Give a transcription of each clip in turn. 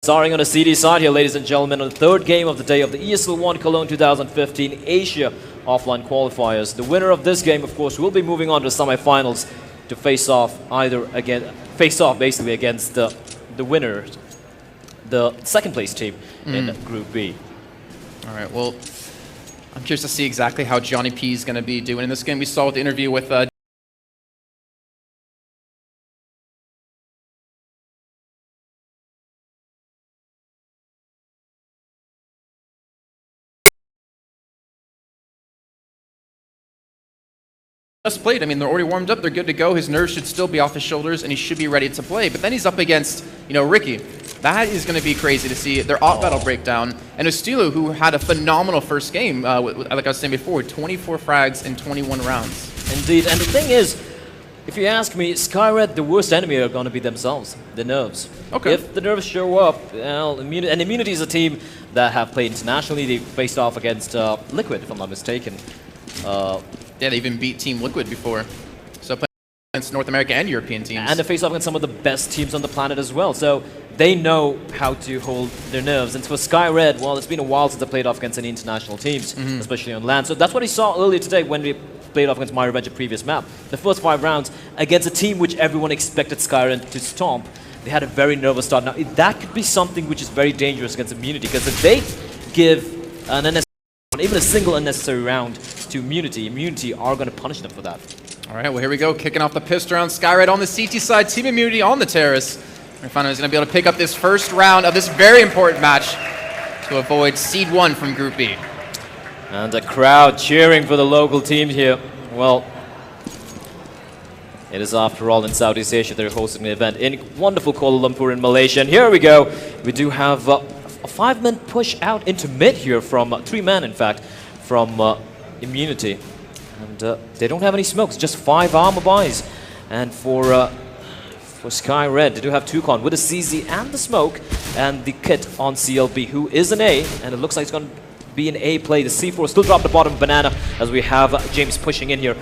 Starting on the CD side here, ladies and gentlemen, on the third game of the day of the ESL 1 Cologne 2015 Asia offline qualifiers. The winner of this game, of course, will be moving on to the semifinals to face off basically against the winner, the second place team in Group B. All right, well, I'm curious to see exactly how Johnny P is going to be doing in this game. We saw the interview with just played. I mean, they're already warmed up. They're good to go. His nerves should still be off his shoulders, and he should be ready to play. But then he's up against, Ricky. That is going to be crazy to see. Their off battle breakdown. And Ustilo, who had a phenomenal first game, like I was saying before, 24 frags in 21 rounds. Indeed. And the thing is, if you ask me, Skyred, the worst enemy are going to be themselves, the nerves. Okay. If the nerves show up, well, and Immunity is a team that have played internationally. They faced off against Liquid, if I'm not mistaken. Yeah, they even beat Team Liquid before. So playing against North America and European teams. And they face off against some of the best teams on the planet as well. So they know how to hold their nerves. And for Skyred, well, it's been a while since they played off against any international teams, especially on land. So that's what he saw earlier today when we played off against My Revenge, a previous map. The first 5 rounds against a team which everyone expected Skyred to stomp. They had a very nervous start. Now, that could be something which is very dangerous against Immunity, because if they give an unnecessary, even a single unnecessary round to Immunity are going to punish them for that. All right, well, here we go. Kicking off the pistol round. Skyred on the CT side. Team Immunity on the terrace. Inferno is going to be able to pick up this first round of this very important match to avoid Seed 1 from Group B. And a crowd cheering for the local team here. Well, it is after all in Southeast Asia. They're hosting the event in wonderful Kuala Lumpur in Malaysia. And here we go. We do have a 5-man push out into mid here from 3-man, in fact, from Immunity. And they don't have any smokes, just 5 armor buys. And for Skyred, they do have Toucan with a CZ and the smoke and the kit on CLB, who is an A, and it looks like it's going to be an A play. The C4 still dropped the bottom banana as we have James pushing in here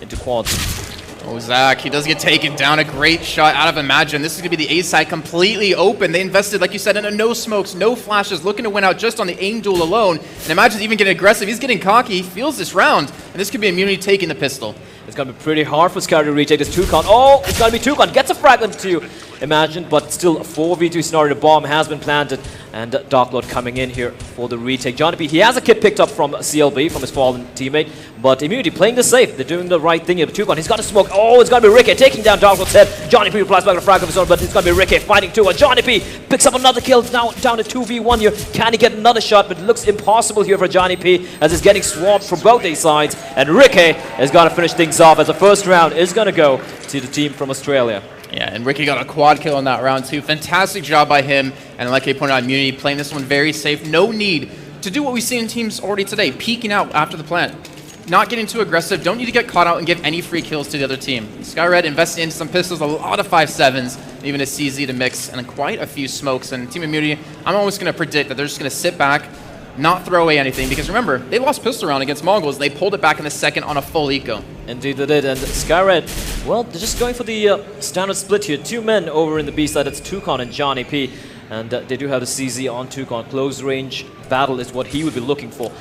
into quads. Oh, Zach, he does get taken down. A great shot out of Imagine. This is going to be the A side completely open. They invested, like you said, in a no smokes, no flashes, looking to win out just on the aim duel alone. And Imagine's even getting aggressive. He's getting cocky. He feels this round. And this could be Immunity taking the pistol. It's going to be pretty hard for Skyred to retake this Toucan. Oh, it's going to be Toucan. Gets a fragment to Imagine, but still a 4v2 scenario. The bomb has been planted. And Dark Lord coming in here for the retake. Johnny P, he has a kit picked up from CLB, from his fallen teammate. But Immunity playing this safe. They're doing the right thing here. Toucan, he's got a smoke. Oh, it's going to be Ricky taking down Dark Lord's head. Johnny P replies back with a frag of his own, but it's going to be Ricky fighting Toucan. Johnny P picks up another kill, now down to 2v1 here. Can he get another shot? But it looks impossible here for Johnny P as he's getting swamped from both these sides. And Ricky is going to finish things off as the first round is going to go to the team from Australia. Yeah, and Ricky got a quad kill in that round too. Fantastic job by him. And like he pointed out, Immunity playing this one very safe. No need to do what we've seen in teams already today, peeking out after the plant. Not getting too aggressive, don't need to get caught out and give any free kills to the other team. Skyred invested into some pistols, a lot of 5.7s, even a CZ to mix, and quite a few smokes. And Team Immunity, I'm almost going to predict that they're just going to sit back, not throw away anything, because remember, they lost pistol round against Mongols. They pulled it back in the second on a full eco. Indeed they did, and Skyred, well, they're just going for the standard split here. 2 men over in the B side, it's Toucan and Johnny P, and they do have the CZ on Toucan. Close range battle is what he would be looking for.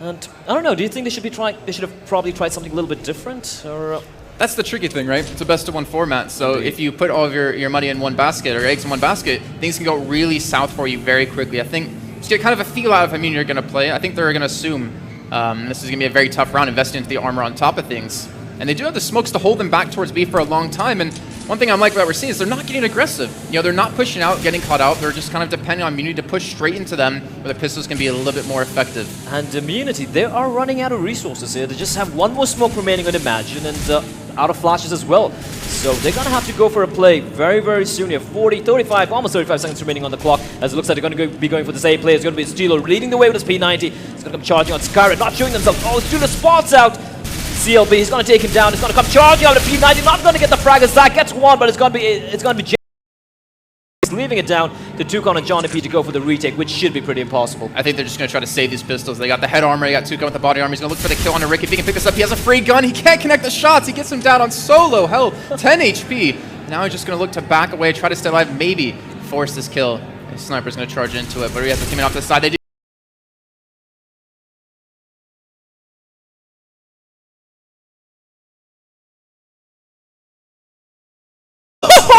And I don't know, do you think they should have probably tried something a little bit different, or? That's the tricky thing, right? It's a best of 1 format, so if you put all of your money in one basket, or eggs in one basket, things can go really south for you very quickly. I think to get kind of a feel out of how you're going to play, I think they're going to assume this is going to be a very tough round, investing into the armor on top of things. And they do have the smokes to hold them back towards B for a long time, and one thing I'm like what we're seeing is they're not getting aggressive. They're not pushing out, getting caught out, they're just kind of depending on Immunity to push straight into them, where the pistols can be a little bit more effective. And Immunity, they are running out of resources here. They just have 1 more smoke remaining on Imagine, and out of flashes as well. So they're going to have to go for a play very soon here. 35, almost 35 seconds remaining on the clock, as it looks like they're going to be going for this A play. It's going to be Steeler leading the way with his P90. He's going to come charging on Skyred, not showing themselves. Oh, Steeler spots out CLB. He's going to take him down. He's going to come charging out of P90. Not going to get the frag as Zach gets 1, but it's going to be James leaving it down to Toucan and Johnny P to go for the retake, which should be pretty impossible. I think they're just going to try to save these pistols. They got the head armor, they got Toucan with the body armor. He's going to look for the kill on Ricky. If he can pick this up, he has a free gun. He can't connect the shots. He gets him down on solo. Hell, 10 HP. Now he's just going to look to back away, try to stay alive, maybe force this kill. Sniper's going to charge into it, but he has to team it off the side. They do.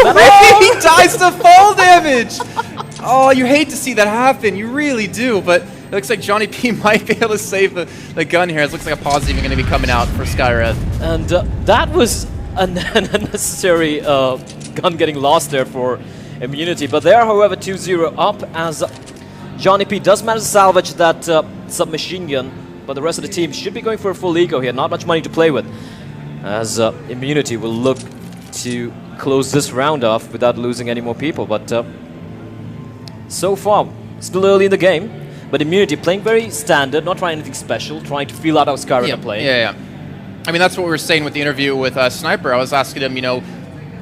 He dies to fall damage! Oh, you hate to see that happen. You really do, but it looks like Johnny P might be able to save the gun here. It looks like a pause even going to be coming out for Skyred. And that was an unnecessary gun getting lost there for Immunity. But they are, however, 2-0 up as Johnny P does manage to salvage that submachine gun, but the rest of the team should be going for a full eco here. Not much money to play with, as Immunity will look to close this round off without losing any more people. But so far, still early in the game. But Immunity playing very standard, not trying anything special, trying to feel out how Skyred are playing. Yeah. I mean, that's what we were saying with the interview with Sniper. I was asking him, you know,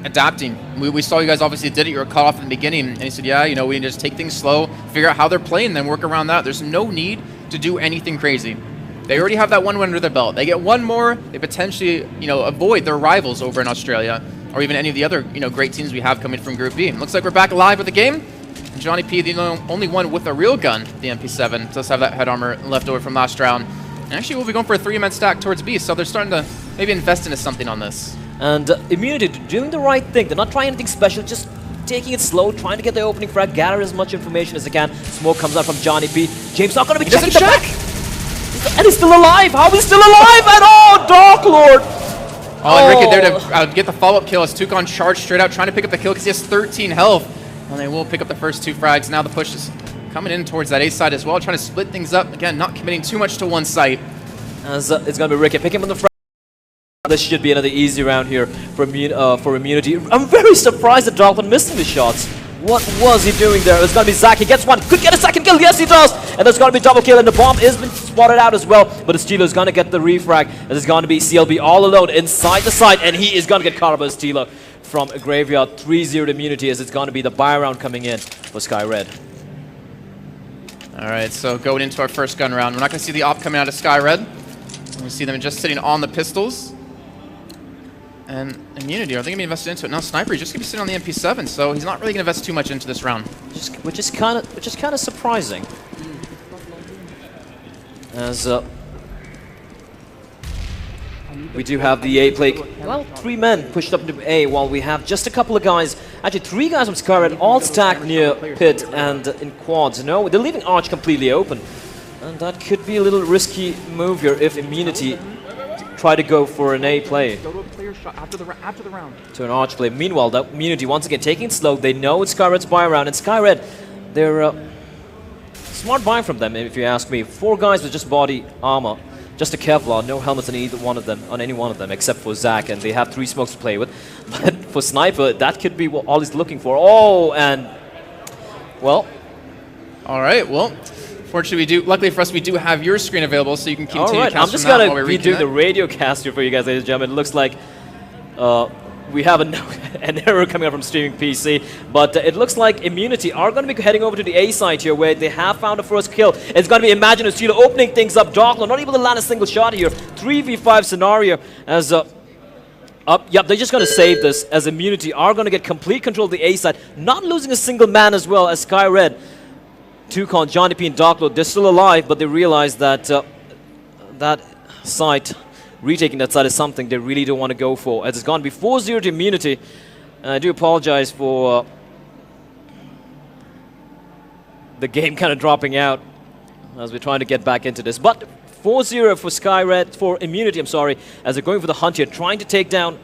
adapting. We saw you guys obviously did it. You were cut off in the beginning. And he said, yeah, you know, we need to just take things slow, figure out how they're playing, then work around that. There's no need to do anything crazy. They already have that one win under their belt. They get one more, they potentially, you know, avoid their rivals over in Australia, or even any of the other, you know, great teams we have coming from Group B. Looks like we're back live with the game. And Johnny P, the only one with a real gun, the MP7, does have that head armor left over from last round. And actually, we'll be going for a 3-man stack towards B, so they're starting to maybe invest into something on this. And Immunity doing the right thing. They're not trying anything special, just taking it slow, trying to get the opening frag, gather as much information as they can. Smoke comes out from Johnny P. James not going to be checking the back. And he's still alive. How is he still alive? And oh, Dark Lord. Oh, and Ricky there to get the follow-up kill as Toucan charged straight out, trying to pick up the kill because he has 13 health. And they will pick up the first 2 frags. Now the push is coming in towards that A side as well, trying to split things up. Again, not committing too much to one site. As it's going to be Ricky. Pick him on the frag. This should be another easy round here for Immunity. I'm very surprised that Dark Lord missing the shots. What was he doing there? It's going to be Zach. He gets one. Could get a second kill. Yes, he does. And there's going to be double kill. And the bomb has been spotted out as well. But Estilo is going to get the refrag. As it's going to be CLB all alone inside the site. And he is going to get caught up by Estilo from a Graveyard. 3-0 Immunity as it's going to be the buy round coming in for Skyred. All right, so going into our first gun round. We're not going to see the op coming out of Skyred. We see them just sitting on the pistols. And Immunity, are they going to be invested into it? Now Sniper is just going to be sitting on the MP7, so he's not really going to invest too much into this round. Which is kind of surprising. As we do have the A play. Well, 3 men pushed up into A, while we have just a couple of guys. Actually, 3 guys from Skyred all stacked near pit and in quads. No, they're leaving Arch completely open, and that could be a little risky move here if Immunity try to go for an A play. Go to a player shot after the round. To an Arch play. Meanwhile, that Immunity once again taking it slow. They know it's Skyred's buy round, and Skyred, they're smart buy from them, if you ask me. 4 guys with just body armor, just a Kevlar, no helmets on either one of them, on any one of them, except for Zach, and they have 3 smokes to play with. But for Sniper, that could be what all he's looking for. Oh, and well. All right, well. Fortunately, luckily for us, we do have your screen available, so you can continue to cast. I'm just going to be doing the radio cast here for you guys, ladies and gentlemen. It looks like we have an error coming up from streaming PC, but it looks like Immunity are going to be heading over to the A side here, where they have found a first kill. It's going to be Imagine Estilo opening things up. Dark Lord not able to land a single shot here. 3v5 scenario as yep, they're just going to save this, as Immunity are going to get complete control of the A side, not losing a single man as well as Skyred. Toucan, Johnny P, and Dark Lord, they're still alive, but they realize that that site, retaking that site is something they really don't want to go for. As it's going to be 4-0 to Immunity. And I do apologize for the game kind of dropping out as we're trying to get back into this. But 4-0 for Skyred, for Immunity, I'm sorry, as they're going for the hunt here, trying to take down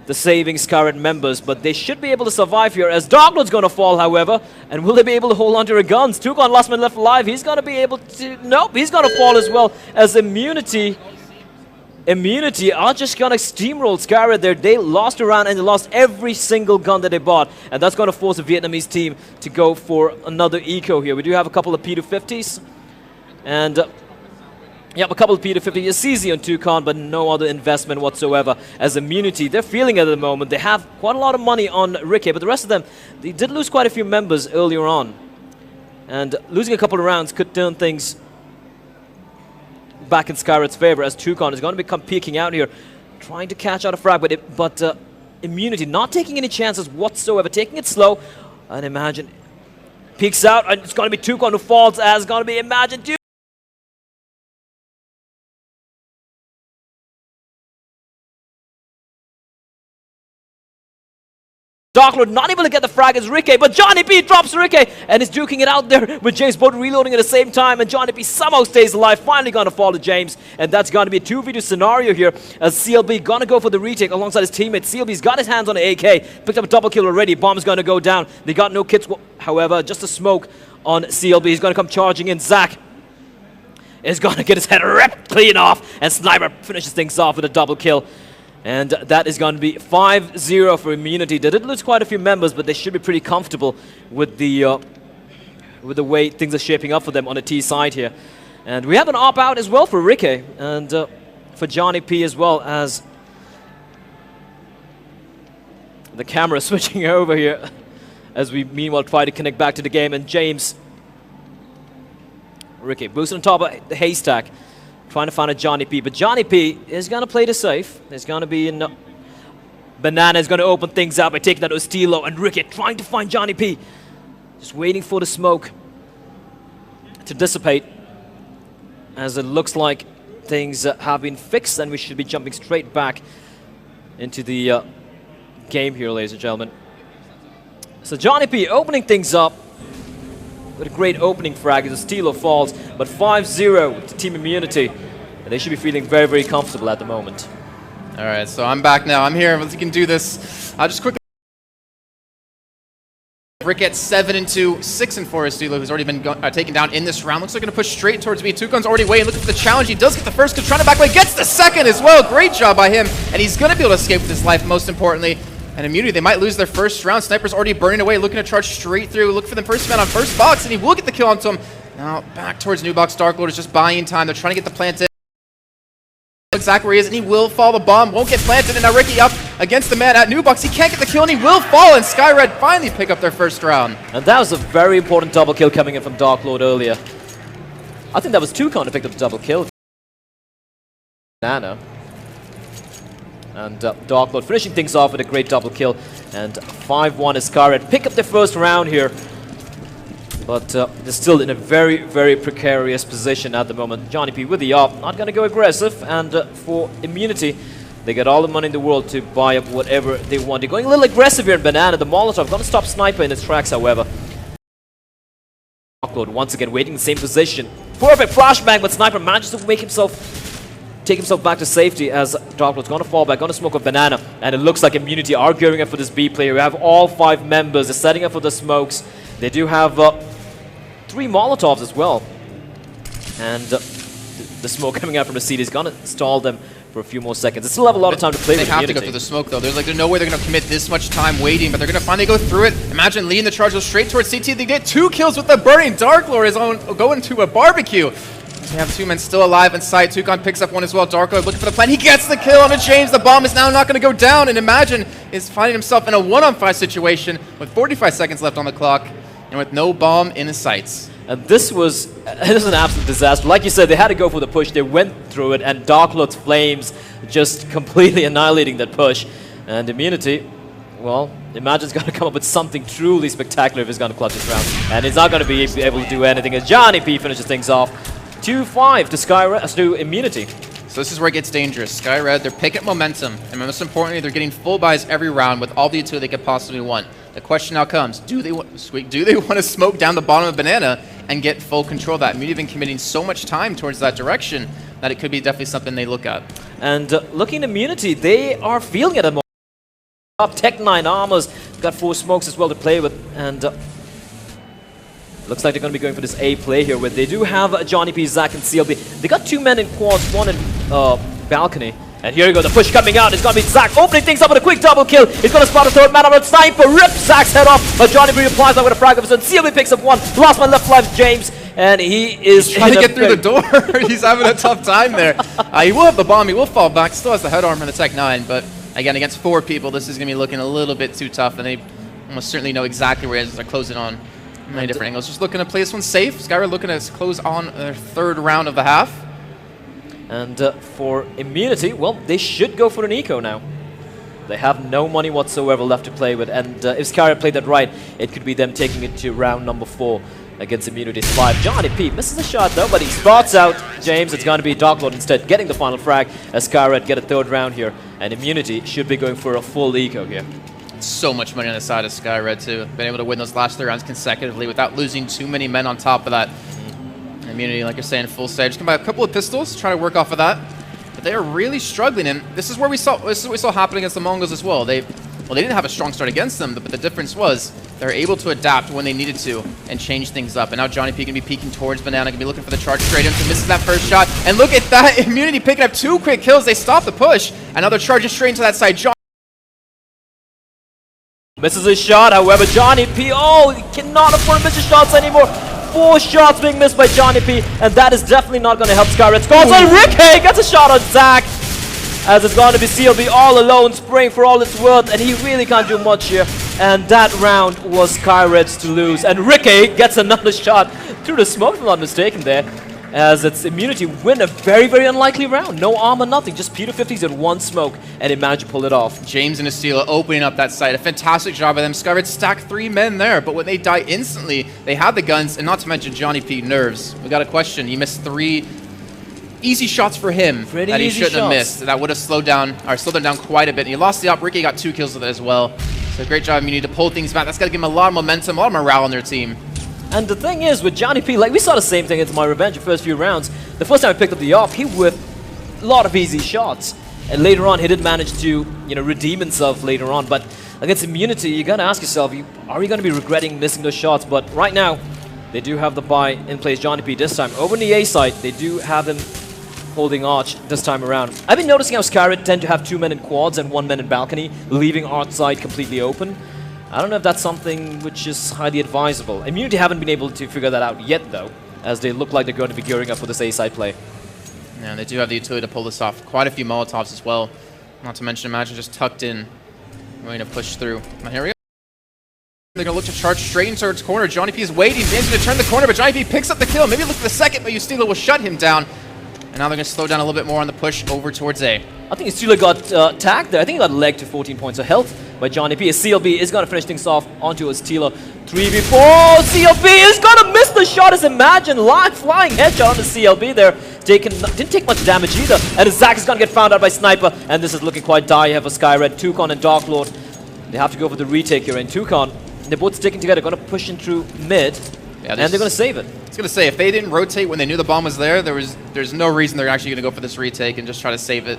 the saving Skyred members, but they should be able to survive here, as Dark Lord's going to fall, however. And will they be able to hold on to their guns? Toucan, last man left alive. He's going to be able to... Nope, he's going to fall as well, as Immunity are just going to steamroll Skyred there. They lost a round and they lost every single gun that they bought. And that's going to force the Vietnamese team to go for another eco here. We do have a couple of P250s. And... yep, a couple of P250. It's easy on Toucan, but no other investment whatsoever. As Immunity, they're feeling it at the moment. They have quite a lot of money on Ricky, but the rest of them, they did lose quite a few members earlier on. And losing a couple of rounds could turn things back in Skyred's favor, as Toucan is going to become peeking out here, trying to catch out a frag, but Immunity not taking any chances whatsoever, taking it slow. And Imagine Peeks out, and it's going to be Toucan who falls, as it's going to be Imagine. Darklord not able to get the frag as Ricky, but Johnny P drops Ricky and is duking it out there with James both reloading at the same time, and Johnny P somehow stays alive, finally gonna fall to James, and that's gonna be a 2v2 scenario here as CLB gonna go for the retake alongside his teammate. CLB's got his hands on the AK, picked up a double kill already, bomb's gonna go down. They got no kits, however, just a smoke on CLB. He's gonna come charging in. Zach is gonna get his head ripped clean off, and Sniper finishes things off with a double kill. And that is going to be 5-0 for Immunity. They did lose quite a few members, but they should be pretty comfortable with the way things are shaping up for them on the T side here. And we have an op out as well for Ricky and for Johnny P as well, as the camera switching over here as we meanwhile try to connect back to the game. And James, Ricky boosting on top of the haystack, trying to find a Johnny P, but Johnny P is going to play the safe. There's going to be Banana is going to open things up by taking that Ostilo, and Ricky trying to find Johnny P. Just waiting for the smoke to dissipate, as it looks like things have been fixed, and we should be jumping straight back into the game here, ladies and gentlemen. So Johnny P opening things up with a great opening frag as Ostilo falls, but 5-0 to Team Immunity. And they should be feeling very, very comfortable at the moment. All right, so I'm back now. I'm here. We can do this. I'll just quickly. Rick at 7-2, 6-4 Ostilo, who's already been taken down in this round. Looks like they're going to push straight towards me. Toucan's already waiting. Look at the challenge. He does get the first, trying to back away. Gets the second as well. Great job by him. And he's going to be able to escape with his life, most importantly. And Immunity, they might lose their first round. Sniper's already burning away, looking to charge straight through. Look for the first man on first box, and he will get the kill onto him. Now back towards new box. Darklord is just buying time. They're trying to get the plant in. Exactly where he is, and he will fall. The bomb won't get planted, and now Ricky up against the man at new box. He can't get the kill, and he will fall, and Skyred finally pick up their first round. And that was a very important double kill coming in from Darklord earlier. I think that was Toucan who picked up the double kill. Nana. And Darklord finishing things off with a great double kill. And 5-1 is Skyred. Pick up their first round here. But they're still in a very, very precarious position at the moment. Johnny P with the op, not going to go aggressive. And for Immunity, they get all the money in the world to buy up whatever they want. They're going a little aggressive here in Banana. The Molotov going to stop Sniper in his tracks, however. Darklord once again waiting in the same position. Perfect flashbang, but Sniper manages to make take himself back to safety, as Darklord's going to fall back, going to smoke a Banana. And it looks like Immunity are gearing up for this B player. We have all 5 members. They're setting up for the smokes. They do have 3 Molotovs as well. And the smoke coming out from the seat is going to stall them for a few more seconds. They still have a lot of time to play with Immunity. They have to go through the smoke, though. There's no way they're going to commit this much time waiting, but they're going to finally go through it. Imagine leading the charge goes straight towards CT. They get 2 kills with the burning. Darklord is going to a barbecue. They have 2 men still alive in sight. Toucan picks up one as well. Darklord looking for the plan. He gets the kill on a James. The bomb is now not going to go down, and Imagine is finding himself in a 1-on-5 situation with 45 seconds left on the clock and with no bomb in his sights. And this was an absolute disaster. Like you said, they had to go for the push. They went through it, and Darklord's flames just completely annihilating that push. And Immunity, well, Imagine's going to come up with something truly spectacular if he's going to clutch this round. And he's not going to be able to do anything as Johnny P finishes things off. 2-5 to Skyred, to Immunity. So this is where it gets dangerous. Skyred, they're picking up momentum, and most importantly, they're getting full buys every round with all the utility they could possibly want. The question now comes: do they want to smoke down the bottom of Banana and get full control of that? Immunity have been committing so much time towards that direction that it could be definitely something they look at. And looking at Immunity, they are feeling it at the moment. Up Tech 9 Armors, got 4 smokes as well to play with, and looks like they're going to be going for this A play here, where they do have Johnny P, Zach, and CLB. They got 2 men in quads, 1 in balcony. And here you go, the push coming out. It's going to be Zach opening things up with a quick double kill. He's going to spot a third man on a sniper. Rip Zach's head off, but Johnny P replies that with a frag of his own. CLB picks up 1. The last man left alive, James. And he's trying to get through the door. He's having a tough time there. He will have the bomb. He will fall back. Still has the head armor in the Tech 9. But again, against 4 people, this is going to be looking a little bit too tough. And they almost certainly know exactly where it is. They're closing on many different angles. Just looking to play this one safe. Skyred looking to close on their 3rd round of the half. And for Immunity, well, they should go for an eco now. They have no money whatsoever left to play with, and if Skyred played that right, it could be them taking it to round number 4 against Immunity's 5. Johnny P misses a shot though, but he spots out James. It's going to be Darklord instead getting the final frag as Skyred get a 3rd round here, and Immunity should be going for a full eco here. So much money on the side of Skyred too. Been able to win those last 3 rounds consecutively without losing too many men on top of that. Immunity, like you're saying, full stage. Come by a couple of pistols, try to work off of that. But they are really struggling, and this is what we saw happening against the Mongols as well. They didn't have a strong start against them, but the difference was they're able to adapt when they needed to and change things up. And now Johnny P gonna be peeking towards Banana, gonna be looking for the charge straight into, misses that first shot. And look at that, Immunity picking up 2 quick kills. They stop the push, and now they're charging straight into that side. Misses his shot, however, Johnny P, he cannot afford to miss his shots anymore. 4 shots being missed by Johnny P, and that is definitely not going to help Skyred. Scores on Ricky, gets a shot on Zach, as it's going to be CLB all alone, spraying for all it's worth, and he really can't do much here. And that round was Skyred's to lose, and Ricky gets another shot through the smoke, if I'm not mistaken there, as its Immunity win a very, very unlikely round. No armor, nothing, just P250s and 1 smoke, and he managed to pull it off. James and Estila opening up that site. A fantastic job by them. Skyred stacked 3 men there, but when they die instantly, they had the guns, and not to mention Johnny P nerves. We got a question. He missed 3 easy shots for him that he shouldn't have missed. That would have slowed them down quite a bit. And he lost the op. Ricky got 2 kills with it as well. So great job. You need to pull things back. That's got to give him a lot of momentum, a lot of morale on their team. And the thing is, with Johnny P, like we saw the same thing into my revenge the first few rounds. The first time I picked up the op, he whipped a lot of easy shots. And later on, he did manage to, redeem himself later on. But against Immunity, you gotta ask yourself, are you gonna be regretting missing those shots? But right now, they do have the buy in place. Johnny P this time. Over in the A site, they do have him holding Arch this time around. I've been noticing how Skyred tend to have 2 men in quads and 1 man in balcony, leaving Arch side completely open. I don't know if that's something which is highly advisable. Immunity haven't been able to figure that out yet, though, as they look like they're going to be gearing up for this A-side play. Yeah, they do have the utility to pull this off. Quite a few Molotovs as well. Not to mention, imagine just tucked in, going to push through. Now here we go. They're going to look to charge straight into its corner. Johnny P is waiting. James going to turn the corner, but Johnny P picks up the kill. Maybe look for the second, but Ustila will shut him down. And now they're going to slow down a little bit more on the push over towards A. I think Ustila got tagged there. I think he got legged to 14 points of health by Johnny P. CLB is going to finish things off onto Ustila. 3v4. CLB is going to miss the shot as Imagine. Flying headshot on the CLB there. Didn't take much damage either. And Zach is going to get found out by Sniper. And this is looking quite dire here for Skyred. Toucan and Darklord. They have to go for the retake here. And Toucan, they're both sticking together. Going to push in through mid. Yeah, and they're going to save it. I was going to say, if they didn't rotate when they knew the bomb was there, there's no reason they're actually going to go for this retake and just try to save it.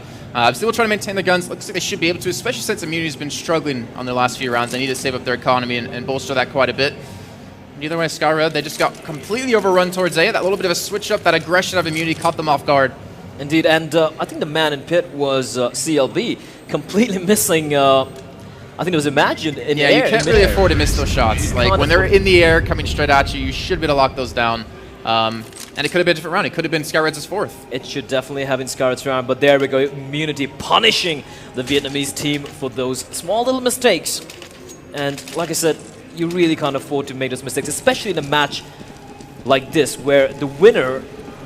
Still trying to maintain their guns. Looks like they should be able to, especially since Immunity's been struggling on their last few rounds. They need to save up their economy and bolster that quite a bit. Either way, Skyred, they just got completely overrun towards A. That little bit of a switch up, that aggression of Immunity caught them off guard. Indeed, and I think the man in pit was CLB, completely missing... I think it was Imagine in the air. Yeah, you can't really afford to miss those shots. Like, when they're in the air, coming straight at you, you should be able to lock those down. And it could have been a different round. It could have been Skyred's 4th. It should definitely have been Skyred's round, but there we go. Immunity punishing the Vietnamese team for those small little mistakes. And like I said, you really can't afford to make those mistakes, especially in a match like this, where the winner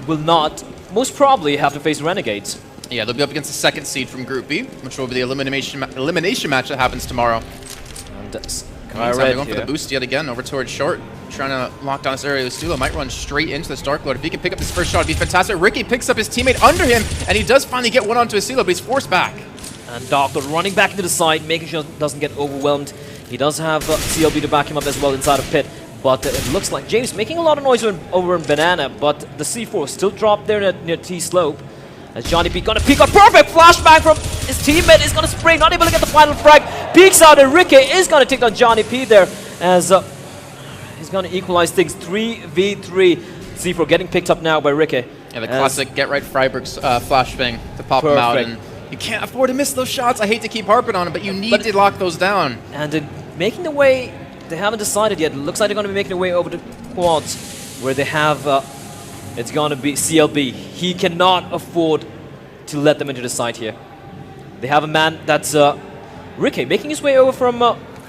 will not, most probably, have to face Renegades. Yeah, they'll be up against the 2nd seed from Group B, which will be the elimination match that happens tomorrow. And they're going for the boost yet again over towards short, trying to lock down this area. Ustila might run straight into this Darklord. If he can pick up this first shot, it'd be fantastic. Ricky picks up his teammate under him, and he does finally get one onto Ustila, but he's forced back. And Darklord running back into the side, making sure he doesn't get overwhelmed. He does have CLB to back him up as well inside of pit. But it looks like James making a lot of noise over in Banana, but the C4 still dropped there near T-slope. As Johnny P gonna peek out, perfect flashbang from his teammate, is gonna spring, not able to get the final frag, peeks out, and Ricky is gonna take on Johnny P there, as he's gonna equalize things. 3v3. C4 getting picked up now by Ricky. Yeah, the classic get right Freiburg's flashbang to pop him out, and you can't afford to miss those shots. I hate to keep harping on it, but you need to lock those down. And making the way, they haven't decided yet. It looks like they're gonna be making their way over to quads, where they have it's going to be CLB. He cannot afford to let them into the side here. They have a man that's Ricky, making his way over from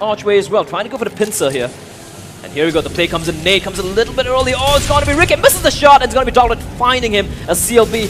Archway as well, trying to go for the pincer here. And here we go, the play comes in, Nate comes a little bit early. Oh, it's going to be Ricky, misses the shot, and it's going to be Darklord finding him as CLB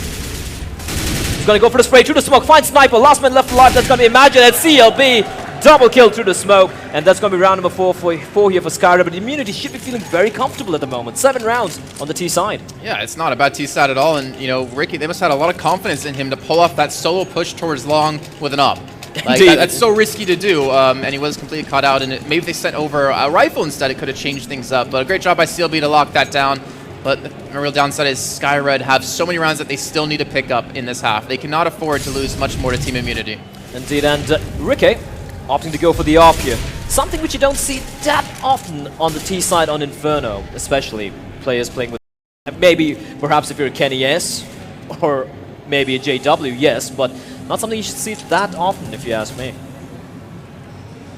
He's going to go for the spray through the smoke. Finds Sniper. Last man left alive. That's going to be Imagine. And CLB. Double kill through the smoke. And that's going to be round number 4 here for Skyred. But Immunity should be feeling very comfortable at the moment. 7 rounds on the T side. Yeah, it's not a bad T side at all. And, you know, Ricky, they must have had a lot of confidence in him to pull off that solo push towards long with an op. Like, that's so risky to do, and he was completely caught out. And maybe if they sent over a rifle instead, it could have changed things up. But a great job by CLB to lock that down. But the real downside is Skyred have so many rounds that they still need to pick up in this half. They cannot afford to lose much more to Team Immunity. Indeed, and Ricky opting to go for the AWP here. Something which you don't see that often on the T side on Inferno, especially players playing with... Maybe, perhaps if you're a Kenny, yes, or maybe a JW, yes, but not something you should see that often, if you ask me.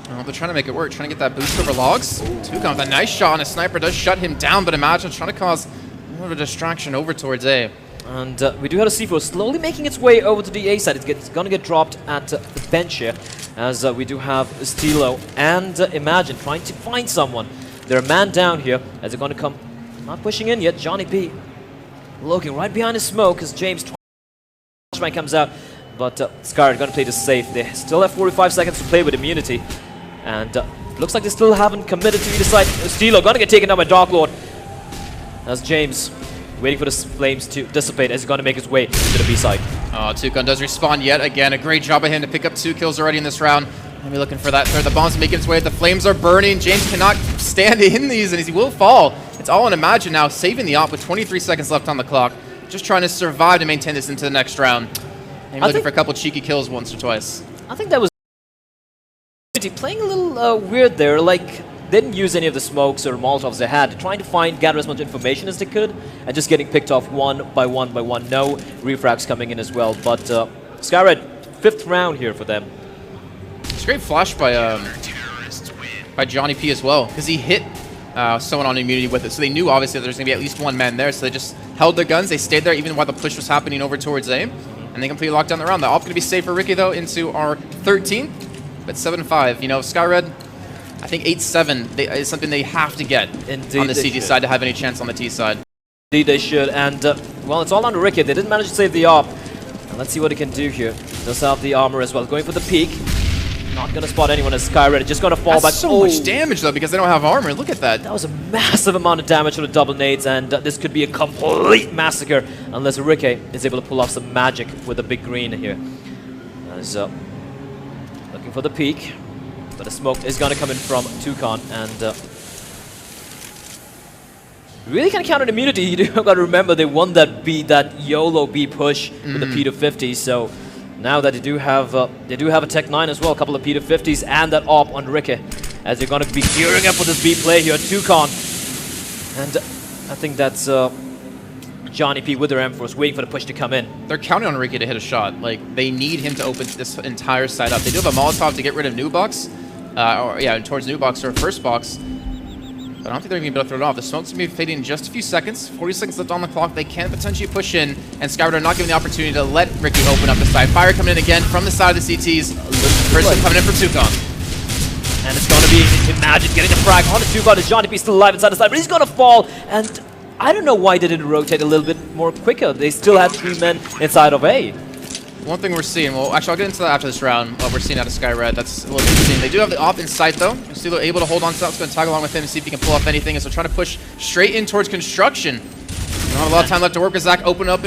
Well, they're trying to make it work, trying to get that boost over logs. Toucan with a nice shot, and a sniper does shut him down, but Imagine trying to cause a little bit of distraction over towards A. And we do have a C4 slowly making its way over to the A side. It's going to get dropped at the bench here, as we do have Stilo and Imagine trying to find someone. They're a man down here, as they're going to come, not pushing in yet. Johnny B looking right behind his smoke as James comes out. But Skyred going to play this safe. They still have 45 seconds to play with Immunity. And looks like they still haven't committed to either side. Stilo going to get taken down by Dark Lord. As James waiting for the flames to dissipate as he's going to make his way to the B side. Oh, Toucan does respawn yet again. A great job by him to pick up 2 kills already in this round. Maybe looking for that third. The bomb's making its way. The flames are burning. James cannot stand in these, and he will fall. It's all on Imagine now, saving the op with 23 seconds left on the clock. Just trying to survive to maintain this into the next round. Maybe looking for a couple cheeky kills once or twice. I think that was playing a little weird there. Like, they didn't use any of the smokes or Molotovs they had. Trying to gather as much information as they could, and just getting picked off one by one. No refrags coming in as well. But Skyred, 5th round here for them. It's a great flash by Johnny P as well, because he hit someone on Immunity with it. So they knew obviously that there's going to be at least one man there. So they just held their guns. They stayed there even while the push was happening over towards A. And they completely locked down the round. The op going to be safe for Ricky, though, into our 13th. But 7-5. You know, Skyred, I think 8-7 is something they have to get Indeed on the CT side to have any chance on the T side. Indeed they should. And, well, it's all on to Ricky. They didn't manage to save the op. And let's see what he can do here. Does have the armor as well. Going for the peak. Not going to spot anyone as Skyred. Just going to fall back. That's so much damage, though, because they don't have armor. Look at that. That was a massive amount of damage from the double nades, and this could be a complete massacre unless Ricky is able to pull off some magic with the big green here. As, looking for the peak, but the smoke is going to come in from Toucan, and really kind of countered Immunity. You do got to remember they won that YOLO B push with the P250, so now that they do have a Tech 9 as well, a couple of P250s and that AWP on Ricky, as they're going to be gearing up for this B play here. Toucan, and I think that's Johnny P with their M-Force waiting for the push to come in. They're counting on Ricky to hit a shot. Like, they need him to open this entire side up. They do have a Molotov to get rid of new box, towards new box or first box. But I don't think they're going to be able to throw it off. The smoke's going to be fading in just a few seconds. 40 seconds left on the clock. They can potentially push in, and Skyred are not given the opportunity to let Ricky open up the side. Fire coming in again from the side of the CTs. First one coming in from Toucan. And it's going to be Imagine getting the frag on the Toucan as Johnny P still alive inside the side, but he's going to fall. And I don't know why they didn't rotate a little bit more quicker. They still had 3 men inside of A. One thing we're seeing, well, actually, I'll get into that after this round. What we're seeing out of Skyred, that's a little interesting. They do have the op in sight, though. Still able to hold on to that. It's going to tag along with him and see if he can pull off anything. So trying to push straight in towards construction. Not a lot of time left to work with Zach opening up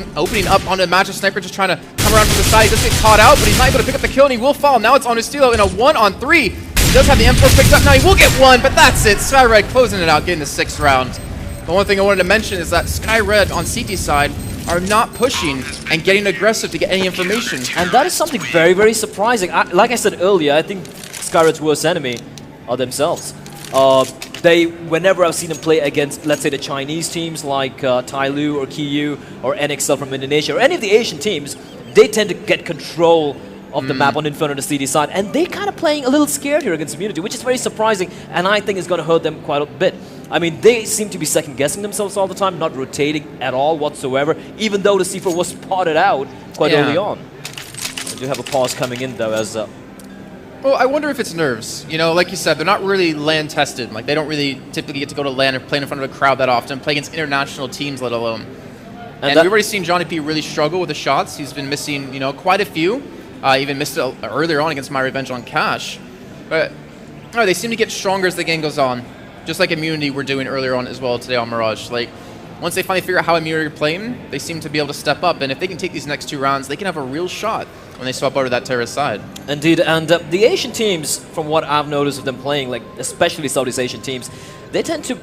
onto Imagine. Sniper just trying to come around from the side. He does get caught out, but he's not able to pick up the kill, and he will fall. Now it's on Stilo in a 1-on-3. He does have the M4 picked up. Now he will get one, but that's it. Skyred closing it out, getting the 6th round. The one thing I wanted to mention is that Skyred on CT side are not pushing and getting aggressive to get any information. And that is something very, very surprising. Like I said earlier, I think Skyred's worst enemy are themselves. Whenever I've seen them play against, let's say, the Chinese teams like Tyloo or Kiyu or NXL from Indonesia or any of the Asian teams, they tend to get control of the map on Inferno to CD side, and they kind of playing a little scared here against Immunity, which is very surprising, and I think is going to hurt them quite a bit. I mean, they seem to be second-guessing themselves all the time, not rotating at all whatsoever, even though the C4 was spotted out quite early on. I do have a pause coming in, though, as... Well, I wonder if it's nerves. You know, like you said, they're not really LAN tested. Like, they don't really typically get to go to LAN or play in front of a crowd that often, play against international teams, let alone. And we've already seen Johnny P really struggle with the shots. He's been missing, you know, quite a few. Even missed it earlier on against My Revenge on Cash. But they seem to get stronger as the game goes on. Just like Immunity were doing earlier on as well today on Mirage. Like, once they finally figure out how Immunity are playing, they seem to be able to step up. And if they can take these next 2 rounds, they can have a real shot when they swap over to that terrorist side. Indeed, and the Asian teams, from what I've noticed of them playing, like especially Southeast Asian teams, they tend to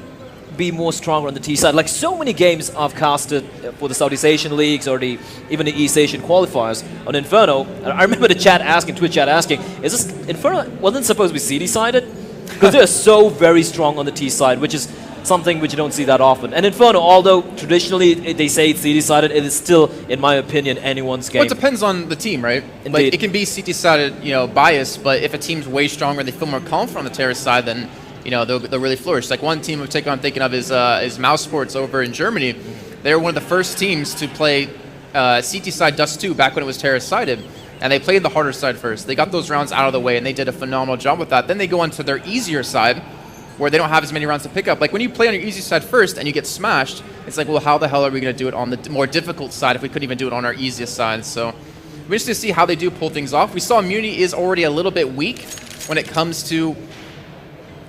be more stronger on the T side. Like so many games I've casted for the Southeast Asian leagues or even the East Asian qualifiers on Inferno. I remember the chat asking, Twitch chat asking, is this Inferno wasn't supposed to be CD-sided? Because they're so very strong on the T side, which is something which you don't see that often. And Inferno, although traditionally they say it's CD-sided, it is still, in my opinion, anyone's game. Well, it depends on the team, right? Indeed. Like, it can be CD-sided, you know, bias, but if a team's way stronger and they feel more confident on the terrorist side, then you know, they'll really flourish. Like one team I'm thinking of is Mouse Sports over in Germany. They were one of the first teams to play CT side Dust 2 back when it was terrorist-sided, and they played the harder side first. They got those rounds out of the way, and they did a phenomenal job with that. Then they go on to their easier side, where they don't have as many rounds to pick up. Like when you play on your easy side first and you get smashed, it's like, well, how the hell are we going to do it on the more difficult side if we couldn't even do it on our easiest side? So we're just to see how they do pull things off. We saw Immunity is already a little bit weak when it comes to,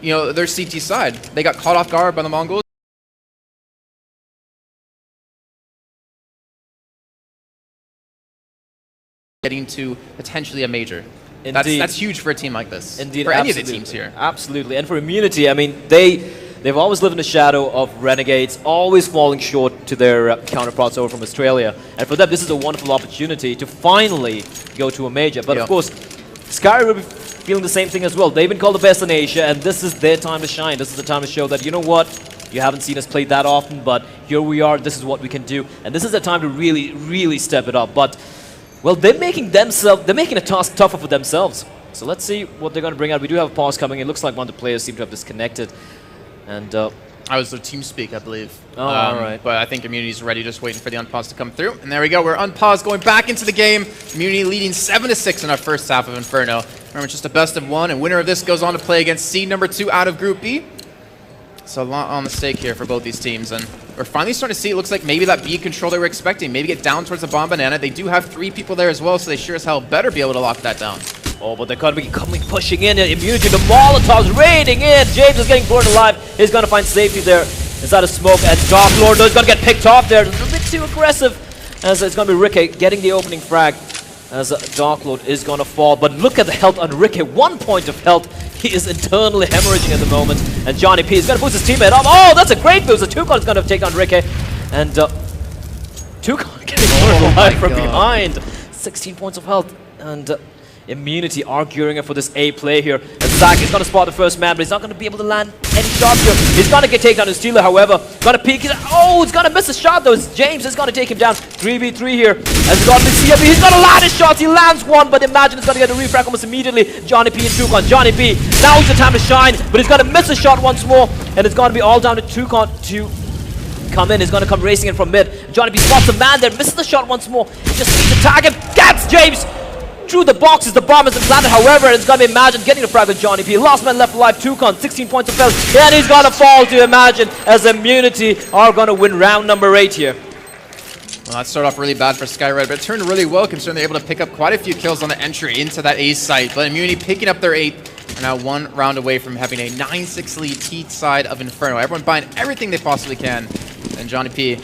you know, their CT side. They got caught off guard by the Mongols. Getting to potentially a major. That's huge for a team like this. Indeed, for any of the teams here. Absolutely. And for Immunity, I mean, they've always lived in the shadow of Renegades, always falling short to their counterparts over from Australia. And for them, this is a wonderful opportunity to finally go to a major. But of course, Skyred will be feeling the same thing as well. They've been called the best in Asia, and this is their time to shine. This is the time to show that, you know what, you haven't seen us play that often, but here we are, this is what we can do. And this is the time to really, really step it up. But, well, they're making a task tougher for themselves. So let's see what they're going to bring out. We do have a pause coming in. It looks like one of the players seem to have disconnected. And I was the team speak, I believe. Oh, all right. But I think Immunity's ready, just waiting for the unpause to come through. And there we go. We're unpaused, going back into the game. Immunity leading 7-6 in our first half of Inferno. Remember, it's just a best of 1, and winner of this goes on to play against seed number 2 out of Group B. So a lot on the stake here for both these teams, and we're finally starting to see it looks like maybe that B control they were expecting. Maybe get down towards the bomb banana. They do have 3 people there as well, so they sure as hell better be able to lock that down. Oh, but they're going to be pushing in. Immunity, the Molotovs raiding in. James is getting burned alive. He's going to find safety there inside of smoke. And Dark Lord is going to get picked off there. A little bit too aggressive. As it's going to be Ricky getting the opening frag. As Dark Lord is going to fall. But look at the health on Ricky. 1 point of health. He is internally hemorrhaging at the moment. And Johnny P is going to boost his teammate up. Oh, that's a great boost. The Toucan is going to take on Ricky. And Toucan getting burned alive from behind. 16 points of health. And Immunity arguing for this A play here. And Zach is going to spot the first man, but he's not going to be able to land any shots here. He's going to get taken down his Stealer, however. Going to peek. Oh, he's going to miss a shot though. James is going to take him down. 3v3 here. As it's going to be CFB. He's going to land his shots. He lands one, but imagine he's going to get a refrag almost immediately. Johnny P and Toucan. Johnny P, now's the time to shine, but he's going to miss a shot once more. And it's going to be all down to Toucan to come in. He's going to come racing in from mid. Johnny P spots a man there. Misses the shot once more. He just needs to tag him. Gets James! Through the boxes, the bomb has been planted, however, it's going to be Imagine getting the frag with Johnny P. Last man left alive, Toucan, 16 points of health, and he's going to fall to Imagine as Immunity are going to win round number 8 here. Well, that started off really bad for Skyred, but it turned really well considering they're able to pick up quite a few kills on the entry into that A site. But Immunity picking up their 8th, and now 1 round away from having a 9-6 lead T side of Inferno. Everyone buying everything they possibly can, and Johnny P,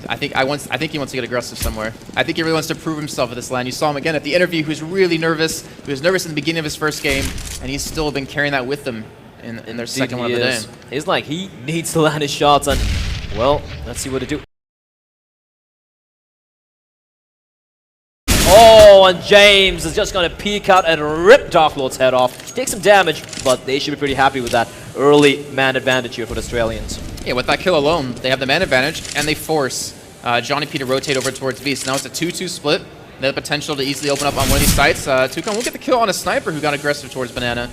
I think he wants to get aggressive somewhere. I think he really wants to prove himself at this land. You saw him again at the interview. He was really nervous. He was nervous in the beginning of his first game, and he's still been carrying that with them in their second one of the day. He's like, he needs to land his shots, and, well, let's see what to do. Oh, and James is just going to peek out and rip Dark Lord's head off. Take some damage, but they should be pretty happy with that early man advantage here for the Australians. Yeah, with that kill alone, they have the man advantage, and they force Johnny P to rotate over towards B. So now it's a 2-2 split. They have the potential to easily open up on one of these sites. Toucan will get the kill on a sniper who got aggressive towards Banana.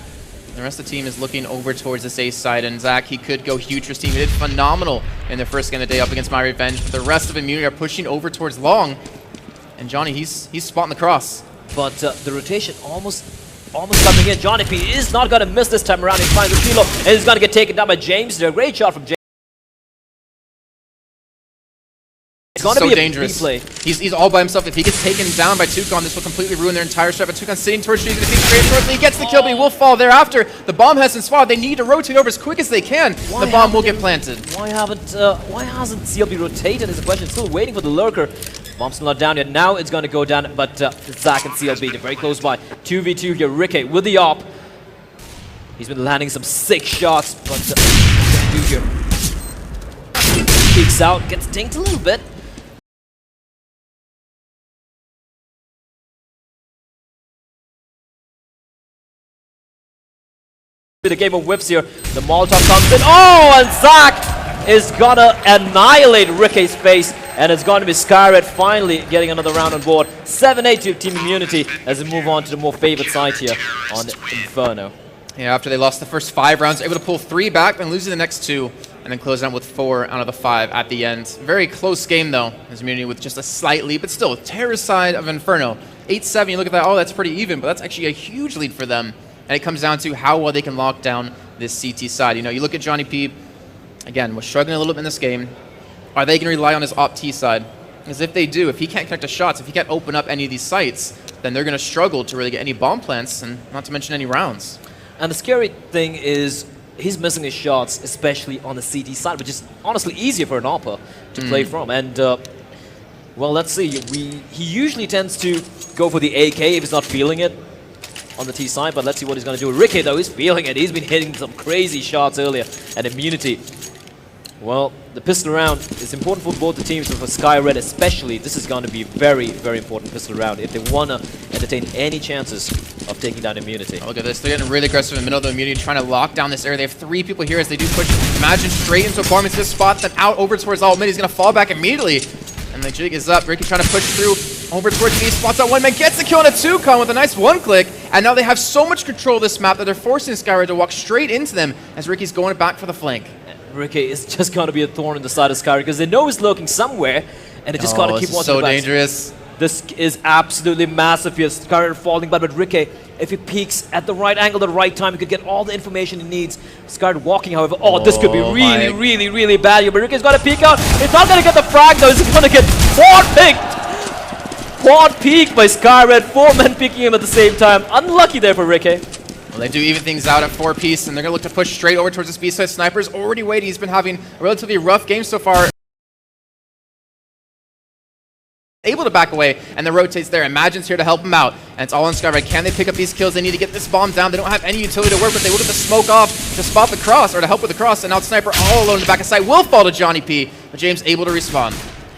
The rest of the team is looking over towards this ace side, and Zach, he could go huge for his team. He did phenomenal in their first game of the day up against My Revenge, but the rest of Immunity are pushing over towards Long, and Johnny, he's spotting the cross. But the rotation almost coming in. Johnny P is not going to miss this time around. He finds the kilo, and he's going to get taken down by James there. Great shot from James. It's going to so be a dangerous. B-play. He's all by himself. If he gets taken down by Toucan, this will completely ruin their entire strat. But Toucan sitting towards Street, straight towards him. He gets the kill, but he will fall thereafter. The bomb hasn't spawned. They need to rotate over as quick as they can. The bomb will get planted. Why hasn't CLB rotated is the question. Still waiting for the lurker. Bomb's still not down yet. Now it's going to go down, but Zach and CLB, they're very close by. 2v2 here. Ricky with the op. He's been landing some sick shots, but what can he do here? Peeks out, gets dinked a little bit. The game of whips here. The Molotov comes in. Oh, and Zach is gonna annihilate Ricky's face, and it's going to be Skyred finally getting another round on board. 7-8 to Team Immunity as we move on to the more favored side here on Inferno. Yeah, after they lost the first 5 rounds, able to pull 3 back, then losing the next 2, and then closing out with 4 out of the 5 at the end. Very close game though, as Immunity with just a slight lead, but still, terrorist side of Inferno. 8-7, you look at that, oh, that's pretty even, but that's actually a huge lead for them. And it comes down to how well they can lock down this CT side. You know, you look at Johnny P, again, was struggling a little bit in this game. Are they going to rely on his op T side? Because if they do, if he can't connect to shots, if he can't open up any of these sites, then they're going to struggle to really get any bomb plants, and not to mention any rounds. And the scary thing is, he's missing his shots, especially on the CT side, which is honestly easier for an AWPer to play from. And, well, let's see. He usually tends to go for the AK if he's not feeling it on the T side, but let's see what he's going to do. Ricky, though, he's feeling it. He's been hitting some crazy shots earlier. And Immunity, well, the pistol round is important for both the teams, but for Skyred especially, this is going to be very, very important pistol round if they want to entertain any chances of taking down Immunity. Oh, look at this. They're getting really aggressive in the middle of the Immunity, trying to lock down this area. They have 3 people here as they do push Imagine straight into a bomb. It's just spot them out over towards Alt Mid. He's going to fall back immediately. And the jig is up. Ricky trying to push through over towards me. Spots out one man, gets the kill on a Toucan with a nice 1-click. And now they have so much control of this map that they're forcing Skyred to walk straight into them as Ricky's going back for the flank. Ricky is just going to be a thorn in the side of Skyred because they know he's lurking somewhere, and they just got to keep watching. So dangerous. This is absolutely massive here. Skyred falling back, but Ricky, if he peeks at the right angle at the right time, he could get all the information he needs. Skyred walking, however, this could be really bad here, but Ricky's got to peek out. He's not going to get the frag though, he's going to get quad-picked. Quad peek by Skyred, 4 men peeking him at the same time. Unlucky there for Ricky. Well, they do even things out at 4-piece, and they're going to look to push straight over towards this B-side. Sniper's already waiting. He's been having a relatively rough game so far. Able to back away, and the rotates there. Imagine's here to help him out, and it's all on Skyred. Can they pick up these kills? They need to get this bomb down. They don't have any utility to work with. They will get the smoke off to spot the cross, or to help with the cross, and now Sniper all alone in the back of sight will fall to Johnny P, but James able to respawn.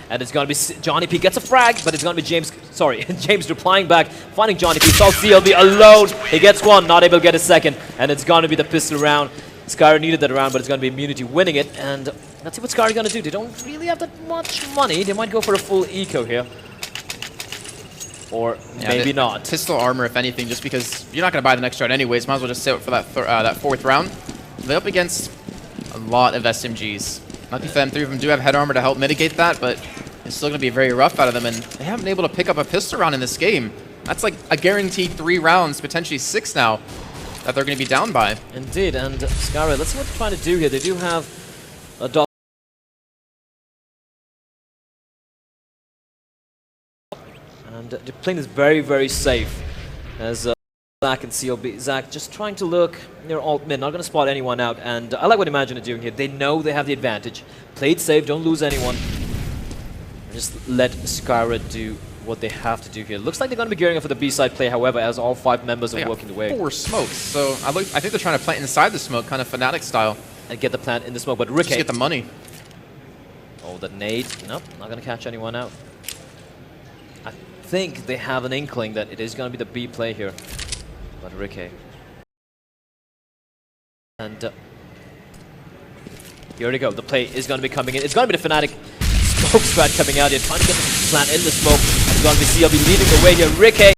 And it's going to be Johnny P gets a frag, but it's going to be James replying back, finding Johnny P. Saw CLB alone. He gets one, not able to get a second, and it's going to be the pistol round. Skyred needed that round, but it's going to be Immunity winning it. And let's see what Skyred going to do. They don't really have that much money. They might go for a full eco here. Or maybe not. Pistol armor, if anything, just because you're not going to buy the next round anyways. Might as well just sit for that 4th round. They're up against a lot of SMGs. Lucky for them, 3 of them do have head armor to help mitigate that, but it's still going to be very rough out of them, and they haven't been able to pick up a pistol round in this game. That's like a guaranteed 3 rounds, potentially 6 now, that they're going to be down by. Indeed, and Skyred, let's see what they're trying to do here. They do have a dog, and they're playing this very, very safe as Zach and CLB. Zach just trying to look near alt mid, not going to spot anyone out, and I like what Imagine are doing here. They know they have the advantage. Play it safe, don't lose anyone. Just let Skyred do what they have to do here. Looks like they're going to be gearing up for the B-side play, however, as all 5 members are working the way. 4 smokes, so I think they're trying to plant inside the smoke, kind of Fnatic style. And get the plant in the smoke, but Ricky... Just get the money. Oh, the nade. Nope, not going to catch anyone out. I think they have an inkling that it is going to be the B play here. But Ricky. And here we go. The play is going to be coming in. It's going to be the Fnatic smoke strat coming out here, trying to get the plant in the smoke. It's going to be CLB leading the way here. Ricky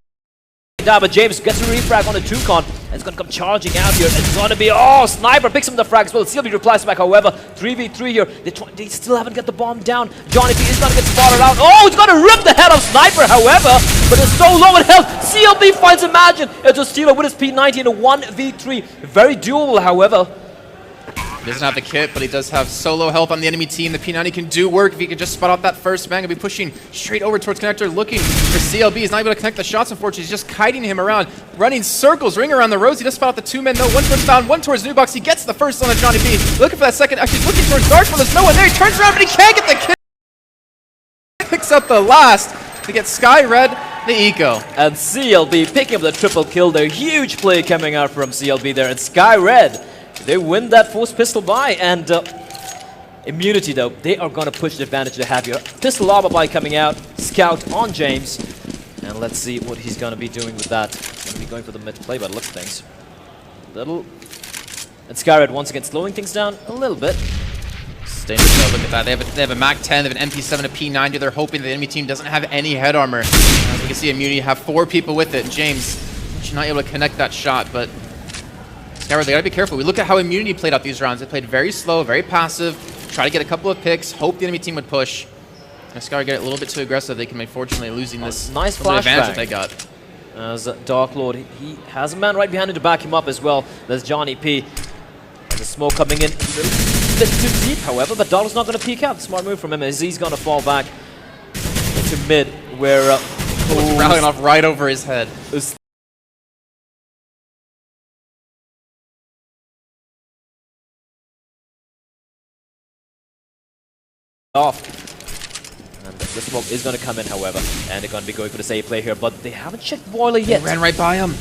down, but James gets a refrag on a Toucan. And it's going to come charging out here. It's going to be, Sniper picks him the frag as well. CLB replies back, however, 3v3 here. They still haven't got the bomb down. Johnny P is going to get spotted out. Oh, he's going to rip the head of Sniper, however, but it's so low in health. CLB finds Imagine. It's a stealer with his P90 in a 1v3. Very doable, however. He doesn't have the kit, but he does have solo help on the enemy team. The P90 can do work if he can just spot out that first man. He'll be pushing straight over towards connector, looking for CLB. He's not able to connect the shots, unfortunately. He's just kiting him around, running circles, ring around the rows. He does spot out the two men, though. One towards Found, one towards Nubox. He gets the first on the Johnny P. Looking for that second. Actually, he's looking towards Dark, but there's no one there. He turns around, but he can't get the kill. Picks up the last to get Skyred the eco. And CLB picking up the triple kill there. Huge play coming out from CLB there. And Skyred, they win that force pistol buy. And Immunity, though, they are going to push the advantage they have here. Pistol armor buy coming out. Scout on James. And let's see what he's going to be doing with that. He's going to be going for the mid play by the look of things. And Skyred once again slowing things down a little bit. Dangerous though, look at that. They have a Mac 10, they have an MP7, a P90. They're hoping the enemy team doesn't have any head armor. As we can see, Immunity have 4 people with it. James, she's not able to connect that shot, but Skyred, they gotta be careful. We look at how Immunity played out these rounds. They played very slow, very passive, try to get a couple of picks, hope the enemy team would push. And Skyred get a little bit too aggressive. They can be fortunately losing this nice advantage that they got. As Dark Lord, he has a man right behind him to back him up as well. There's Johnny P. And the smoke coming in. A bit too deep, however, but Dark's not going to peek out. Smart move from him as he's going to fall back into mid, where was rallying off right over his head. And the smoke is going to come in, however, and they're going to be going for the save play here, but they haven't checked Boiler yet. He ran right by him.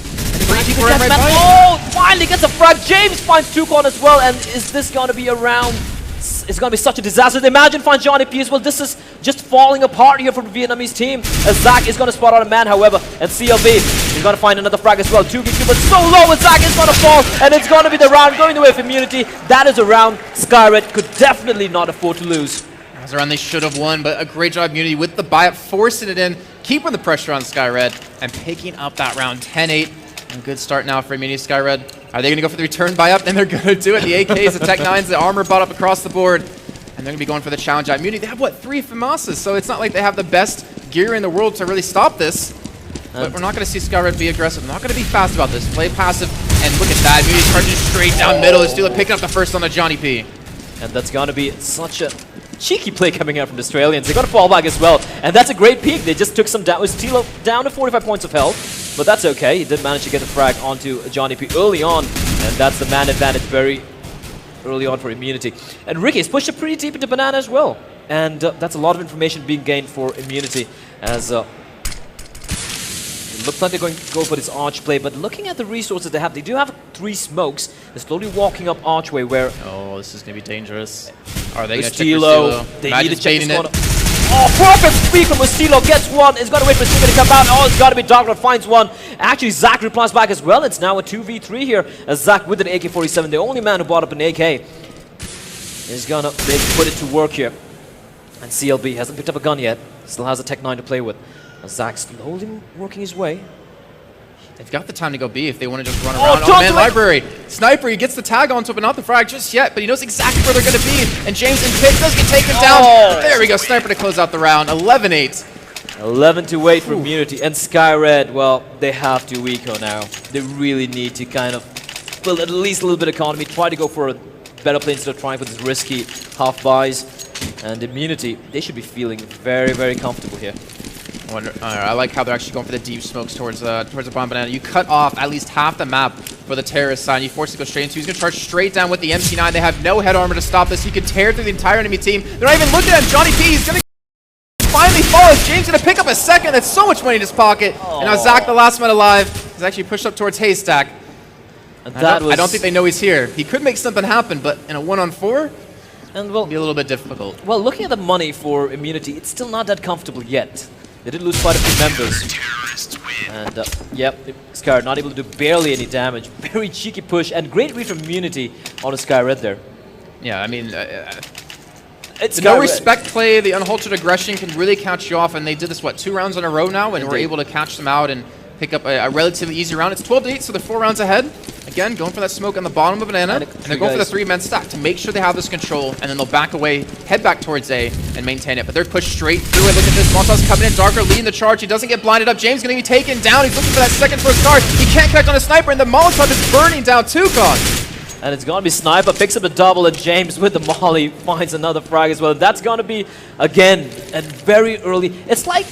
Oh, finally gets a frag. James finds Toucan as well, and is this going to be a round? It's going to be such a disaster. Imagine find Johnny P as well. This is just falling apart here from the Vietnamese team. As Zach is going to spot out a man, however, and CLB is going to find another frag as well. 2v2, but so low, and Zach is going to fall, and it's going to be the round going away for Immunity. That is a round Skyred could definitely not afford to lose. That was a round they should have won, but a great job Immunity with the buy-up, forcing it in, keeping the pressure on Skyred, and picking up that round 10-8. A good start now for Immunity. Skyred, are they going to go for the return buy-up? And they're going to do it. The AKs, the Tech 9s, the armor bought up across the board. And they're going to be going for the challenge at Immunity. They have, what, 3 FAMASas, so it's not like they have the best gear in the world to really stop this. But we're not going to see Skyred be aggressive. We're not going to be fast about this. Play passive, and look at that. Immunity charging straight down middle. Steel picking up the first on the Johnny P. And that's going to be such a cheeky play coming out from the Australians. They're going to fall back as well. And that's a great peek. They just took some down. Steel down to 45 points of health. But that's okay. He did manage to get the frag onto Johnny P early on. And that's the man advantage very early on for Immunity. And Ricky has pushed it pretty deep into Banana as well. And that's a lot of information being gained for Immunity. As it looks like they're going to go for this arch play. But looking at the resources they have, they do have 3 smokes. They're slowly walking up archway where... Oh, this is going to be dangerous. Are they going to check Stilo? They need to check this one. Oh, perfect speed from Stilo. Gets one. It's got to wait for Stilo to come out. Oh, it's got to be Dark Lord finds one. Actually, Zach replies back as well. It's now a 2v3 here. As Zach with an AK-47, the only man who bought up an AK, is going to put it to work here. And CLB hasn't picked up a gun yet. Still has a Tech 9 to play with. Zach slowly working his way. They've got the time to go B if they want to just run around. Oh, man, Library. Sniper, he gets the tag onto it, but not the frag just yet. But he knows exactly where they're going to be. And James and Pitt does get taken down. There we go. Sniper to close out the round. 11-8. 11-8 for Immunity. And Skyred, well, they have to eco now. They really need to kind of build at least a little bit of economy. Try to go for a better play instead of trying for these risky half buys. And Immunity, they should be feeling very, very comfortable here. I like how they're actually going for the deep smokes towards the bomb Banana. You cut off at least half the map for the terrorist side. You force it to go straight into. He's going to charge straight down with the MC9. They have no head armor to stop this. He can tear through the entire enemy team. They're not even looking at him. Johnny P. He's going to finally fall. As James going to pick up a second. That's so much money in his pocket. And now Zach, the last man alive, is actually pushed up towards Haystack. And I don't think they know he's here. He could make something happen, but in a 1-on-4, and well, it'd be a little bit difficult. Well, looking at the money for Immunity, it's still not that comfortable yet. They did lose quite a few members. And yep, Skyred not able to do barely any damage. Very cheeky push and great read from Immunity on a Skyred there. Yeah, I mean, it's no respect play, the unhalted aggression can really catch you off, and they did this, what, 2 rounds in a row now, and we're able to catch them out and pick up a relatively easy round. It's 12-8, so they're 4 rounds ahead. Again, going for that smoke on the bottom of Banana, and they're going for the 3-man stack to make sure they have this control, and then they'll back away, head back towards A, and maintain it. But they're pushed straight through it. Look at this, Molotov's coming in, Darker leading the charge. He doesn't get blinded up. James going to be taken down. He's looking for that second first card. He can't connect on a sniper, and the Molotov is burning down Toucan. And it's going to be Sniper, picks up the double, and James with the molly finds another frag as well. That's going to be, again, and very early. It's like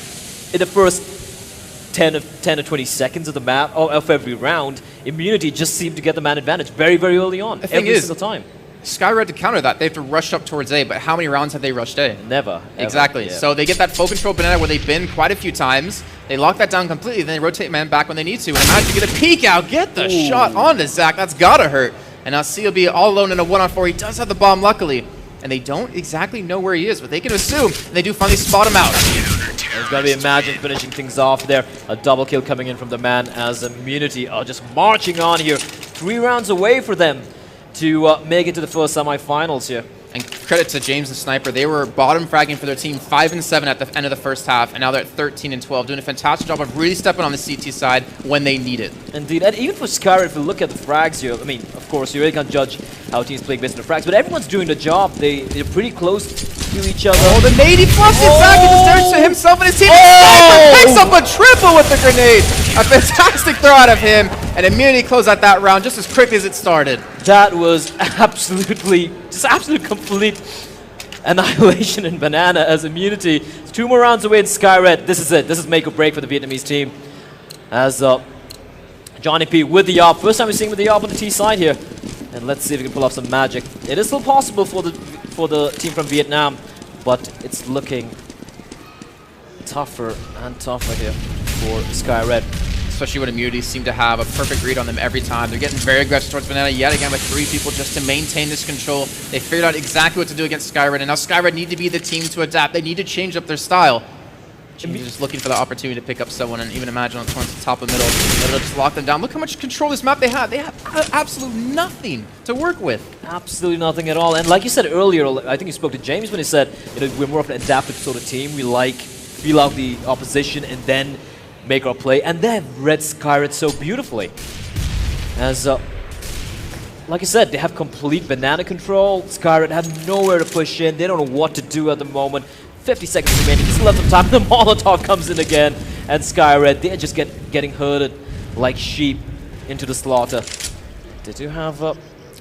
in the first 10 or 20 seconds of the map, or of every round, Immunity just seemed to get the man advantage very, very early on, every single time. Skyred to counter that, they have to rush up towards A, but how many rounds have they rushed A? Never. Exactly. Yeah. So they get that full control banana where they've been quite a few times. They lock that down completely, then they rotate man back when they need to. And imagine get a peek out, get the shot onto Zach. That's gotta hurt. And now CLB all alone in a 1-on-4. He does have the bomb, luckily. And they don't exactly know where he is, but they can assume. And they do finally spot him out. There's going to be Imagine finishing things off there. A double kill coming in from the man as Immunity are just marching on here. 3 rounds away for them to make it to the first semifinals here. And credit to James and Sniper. They were bottom fragging for their team 5-7 at the end of the first half, and now they're at 13-12, doing a fantastic job of really stepping on the CT side when they need it. Indeed, and even for Skyred, if you look at the frags here, I mean, of course, you really can't judge how teams play based on the frags, but everyone's doing the job. They're pretty close to each other. Oh, the nade, he flushed it back, he just turns to himself and his team. Sniper picks up a triple with the grenade. A fantastic throw out of him, and Immunity closed out that round just as quickly as it started. That was absolutely, just absolute complete annihilation in Banana as Immunity. It's 2 more rounds away in Skyred. This is it. This is make or break for the Vietnamese team. As Johnny P with the AWP. First time we're seeing with the AWP on the T side here. And let's see if we can pull off some magic. It is still possible for the team from Vietnam, but it's looking tougher and tougher here for Skyred. Especially when Immunity seem to have a perfect read on them every time. They're getting very aggressive towards Banana yet again with 3 people just to maintain this control. They figured out exactly what to do against Skyred, and now Skyred need to be the team to adapt. They need to change up their style. They're just looking for the opportunity to pick up someone, and even Imagine on towards the top of middle. They'll just lock them down. Look how much control this map they have. They have absolutely nothing to work with. Absolutely nothing at all. And like you said earlier, I think you spoke to James when he said, you know, we're more of an adaptive sort of team. We like feel out the opposition and then make our play, and they have read Skyred so beautifully. As, like I said, they have complete banana control. Skyred have nowhere to push in. They don't know what to do at the moment. 50 seconds remaining. Still have some time. The Molotov comes in again, and Skyred, they're just getting herded like sheep into the slaughter. They do have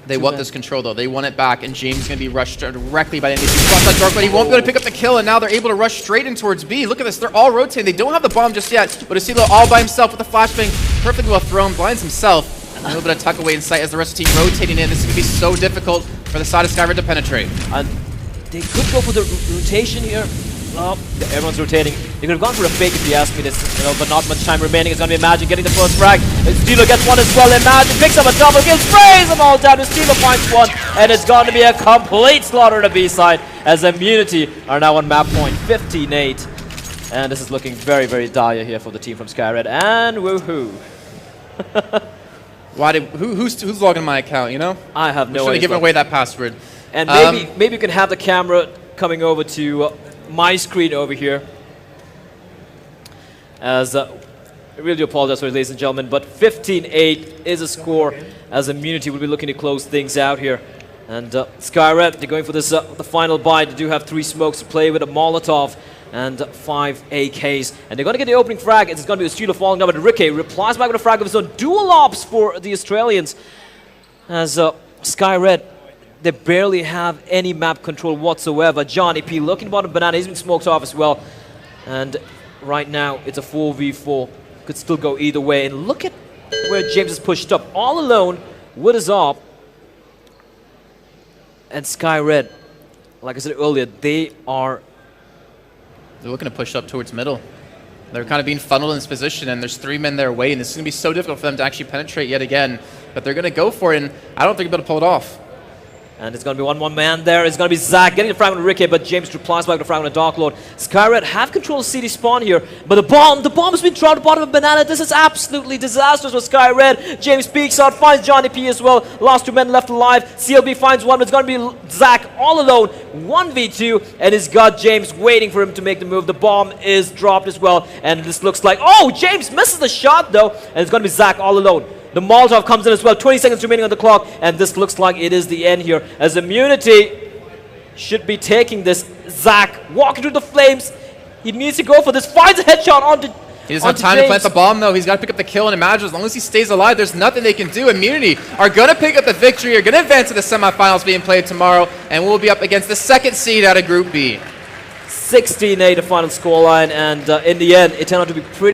They want this control, though. They want it back, and James is going to be rushed directly by the enemy. He crossed that dark, but he won't be able to pick up the kill, and now they're able to rush straight in towards B. Look at this. They're all rotating. They don't have the bomb just yet, but Asilo all by himself with the flashbang perfectly well thrown, blinds himself. A little bit of tuck away in sight as the rest of the team rotating in. This is going to be so difficult for the side of Skyred to penetrate. And they could go for the rotation here. Oh, everyone's rotating. They could have gone for a fake if you ask me this, you know, but not much time remaining. It's going to be Imagine getting the first frag. Steelo gets one as well. Imagine picks up a double kill, sprays them all down. Steelo finds one, and it's going to be a complete slaughter on the B side as Immunity are now on map point 15-8. And this is looking very, very dire here for the team from Skyred. And woohoo. Who's logging my account, you know? I have no idea. Giving away that password. And maybe you can have the camera coming over to my screen over here. As I really do apologize for it, ladies and gentlemen, but 15-8 is a score as Immunity will be looking to close things out here. And Skyred, they're going for this the final buy. They do have 3 smokes to play with, a Molotov and 5 AKs. And they're going to get the opening frag. It's going to be the Steelo falling down, but Ricky replies back with a frag of his own. Dual ops for the Australians. As Skyred, they barely have any map control whatsoever. Johnny P looking bottom banana. He's been smoked off as well. And right now, it's a 4v4. Could still go either way. And look at where James is pushed up. All alone with his AWP. And Skyred, like I said earlier, they're looking to push up towards middle. They're kind of being funneled in this position, and there's 3 men their way, and this is going to be so difficult for them to actually penetrate yet again. But they're going to go for it, and I don't think they're able to pull it off. And it's going to be 1-1 man there. It's going to be Zach getting the frag on Ricky, but James replies back with the frag on the Dark Lord. Skyred have control of CD spawn here, but the bomb has been dropped at the bottom of Banana. This is absolutely disastrous for Skyred. James peeks out, finds Johnny P as well. Last 2 men left alive. CLB finds one, but it's going to be Zach all alone. 1v2, and he's got James waiting for him to make the move. The bomb is dropped as well, and this looks like, oh, James misses the shot though, and it's going to be Zach all alone. The Molotov comes in as well, 20 seconds remaining on the clock, and this looks like it is the end here, as Immunity should be taking this. Zach walking through the flames. He needs to go for this, finds a headshot onto He doesn't have Onto time to plant James. the bomb, though. He's got to pick up the kill, and imagine as long as he stays alive, there's nothing they can do. Immunity are going to pick up the victory, are going to advance to the semifinals being played tomorrow, and we'll be up against the second seed out of Group B. 16-8 the final scoreline, and in the end, it turned out to be pretty